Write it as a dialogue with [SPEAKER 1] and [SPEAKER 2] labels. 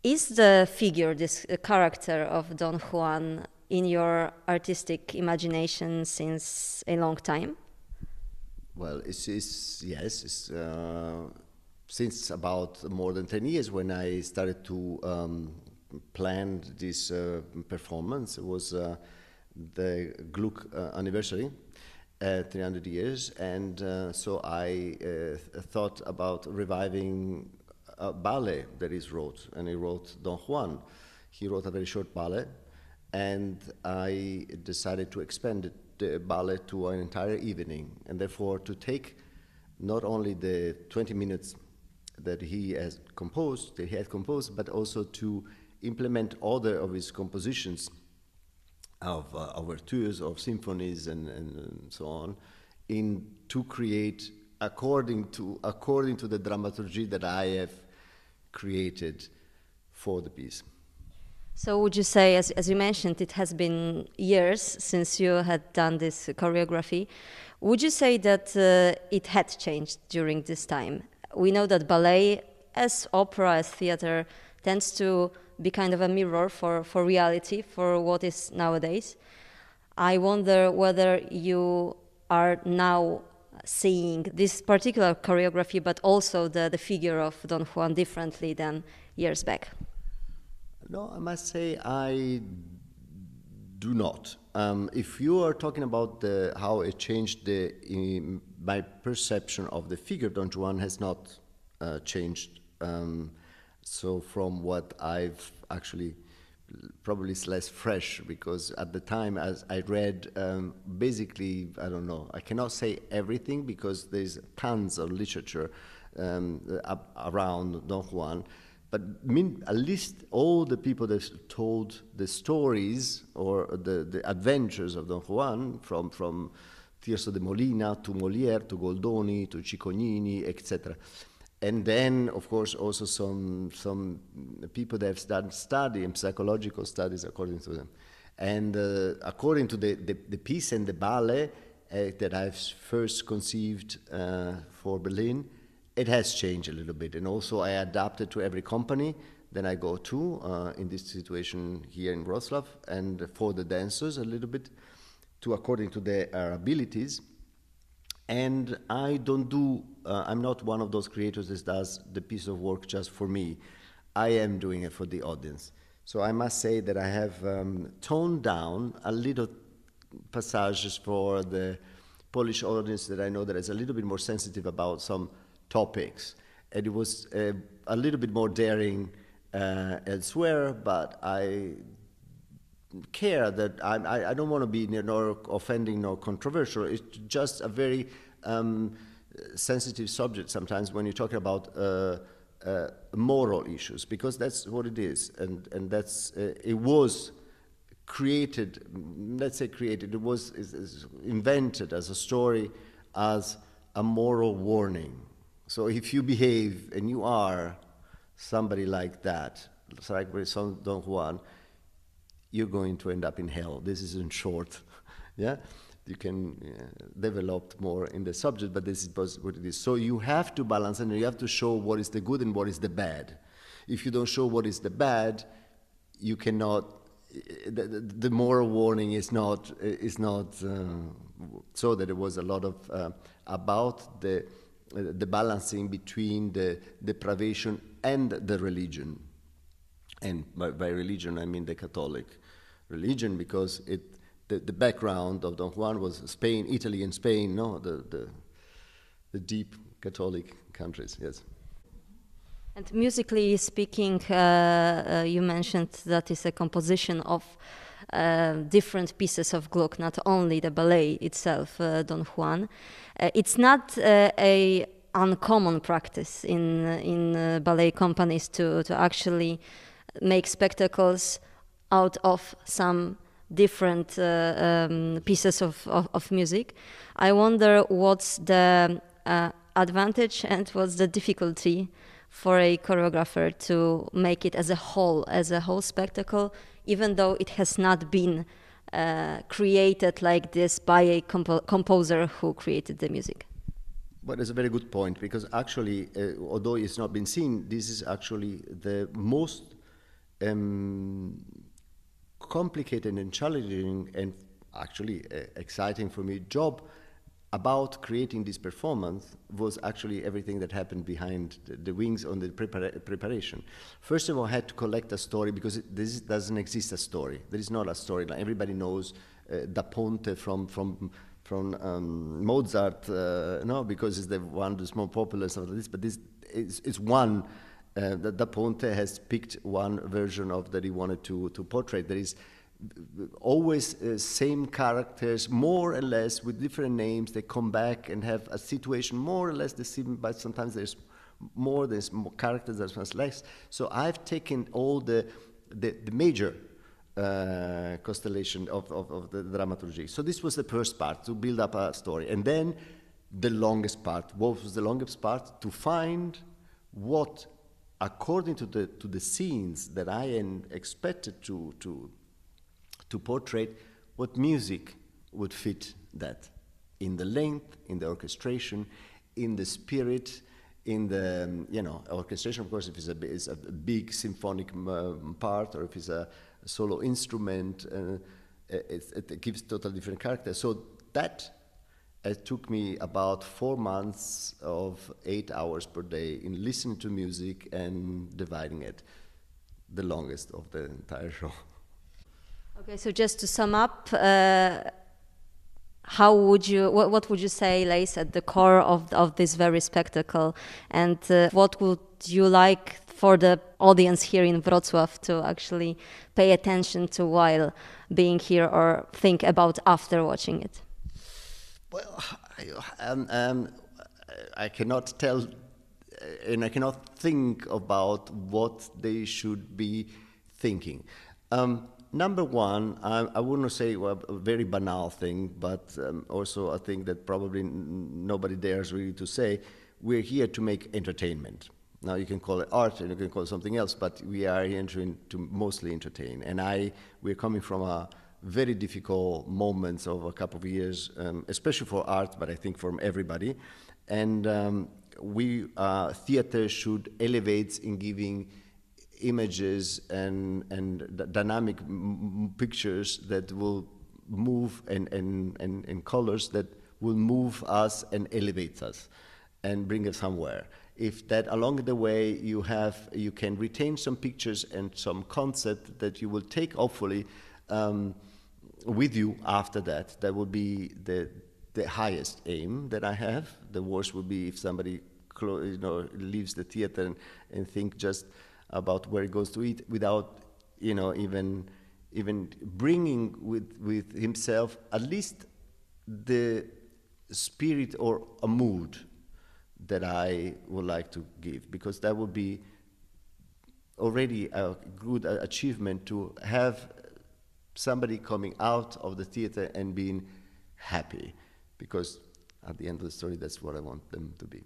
[SPEAKER 1] Is the figure, this character of Don Juan, in your artistic imagination since a long time?
[SPEAKER 2] Well, yes. Since about more than 10 years when I started to plan this performance. It was the Gluck anniversary, 300 years, and so I thought about reviving a ballet that he wrote, and he wrote Don Juan. He wrote a very short ballet, and I decided to expand the ballet to an entire evening, and therefore to take not only the 20 minutes that he had composed, but also to implement other of his compositions of overtures, of symphonies, and so on, to create according to the dramaturgy that I have created for the piece.
[SPEAKER 1] So would you say, as you mentioned, it has been years since you had done this choreography. Would you say that it had changed during this time? We know that ballet, as opera, as theater, tends to be kind of a mirror for reality, for what is nowadays. I wonder whether you are now seeing this particular choreography, but also the figure of Don Juan differently than years back.
[SPEAKER 2] No, I must say I do not. If you are talking about how it changed my perception of the figure, Don Juan has not changed. So from what I've actually, probably it's less fresh, because at the time as I read, basically, I don't know, I cannot say everything because there's tons of literature around Don Juan. But at least all the people that told the stories or the adventures of Don Juan, from Tirso de Molina to Molière to Goldoni to Ciccognini, etc. And then, of course, also some people that have done psychological studies according to them. And according to the piece and the ballet that I've first conceived for Berlin, it has changed a little bit, and also I adapted to every company that I go to, in this situation here in Wrocław, and for the dancers a little bit, according to their abilities. And I don't do, I'm not one of those creators that does the piece of work just for me. I am doing it for the audience. So I must say that I have toned down a little passages for the Polish audience that I know that is a little bit more sensitive about some topics, and it was a little bit more daring elsewhere, but I care that I don't want to be nor offending nor controversial. It's just a very sensitive subject sometimes when you're talking about moral issues, because that's what it is, and that's it was created. Let's say created. It was invented as a story, as a moral warning. So if you behave and you are somebody like that, like Don Juan, you're going to end up in hell. This is in short. Yeah, you can develop more in the subject, but this is what it is. So you have to balance, and you have to show what is the good and what is the bad. If you don't show what is the bad, you cannot. The moral warning is not so that it was a lot of about the balancing between the depravation and the religion. And by religion, I mean the Catholic religion, because the background of Don Juan was Spain, Italy and Spain, no? The deep Catholic countries, yes.
[SPEAKER 1] And musically speaking, you mentioned that is a composition of different pieces of Gluck, not only the ballet itself, Don Juan. It's not a uncommon practice in ballet companies to actually make spectacles out of some different pieces of music. I wonder what's the advantage and what's the difficulty for a choreographer to make it as a whole spectacle, even though it has not been created like this by a composer who created the music.
[SPEAKER 2] Well, that's a very good point, because actually, although it's not been seen, this is actually the most complicated and challenging and actually exciting for me job about creating this performance was actually everything that happened behind the wings on the preparation. First of all, I had to collect a story because this doesn't exist a story. There is not a story. Like everybody knows Da Ponte from Mozart, no, because it's the one that's more popular and stuff like this. But this is one. That Da Ponte has picked one version of that he wanted to portray. There is always same characters, more or less, with different names. They come back and have a situation more or less the same, but sometimes there's more characters, there's much less. So I've taken all the major constellation of the dramaturgy. So this was the first part, to build up a story. And then the longest part. What was the longest part? To find what, according to the scenes that I am expected to portray, what music would fit that in the length, in the orchestration, in the spirit, in the orchestration. Of course, if it's a big symphonic part, or if it's a solo instrument, it gives totally different character. So that it took me about 4 months of 8 hours per day in listening to music and dividing it, the longest of the entire show.
[SPEAKER 1] Okay, so just to sum up, what would you say lays at the core of this very spectacle, and what would you like for the audience here in Wrocław to actually pay attention to while being here or think about after watching it?
[SPEAKER 2] Well, I cannot tell, and I cannot think about what they should be thinking. Number one, I wouldn't say a very banal thing, but also I think that probably nobody dares really to say, we're here to make entertainment. Now you can call it art and you can call it something else, but we are here to mostly entertain. And we're coming from a very difficult moments of a couple of years, especially for art, but I think from everybody. And theater should elevate in giving images and dynamic pictures that will move and colors that will move us and elevate us and bring us somewhere. If that along the way you can retain some pictures and some concept that you will take hopefully with you after that, that will be the highest aim that I have. The worst would be if somebody leaves the theater and think just about where he goes to eat without even bringing with himself at least the spirit or a mood that I would like to give, because that would be already a good achievement to have somebody coming out of the theater and being happy, because at the end of the story that's what I want them to be.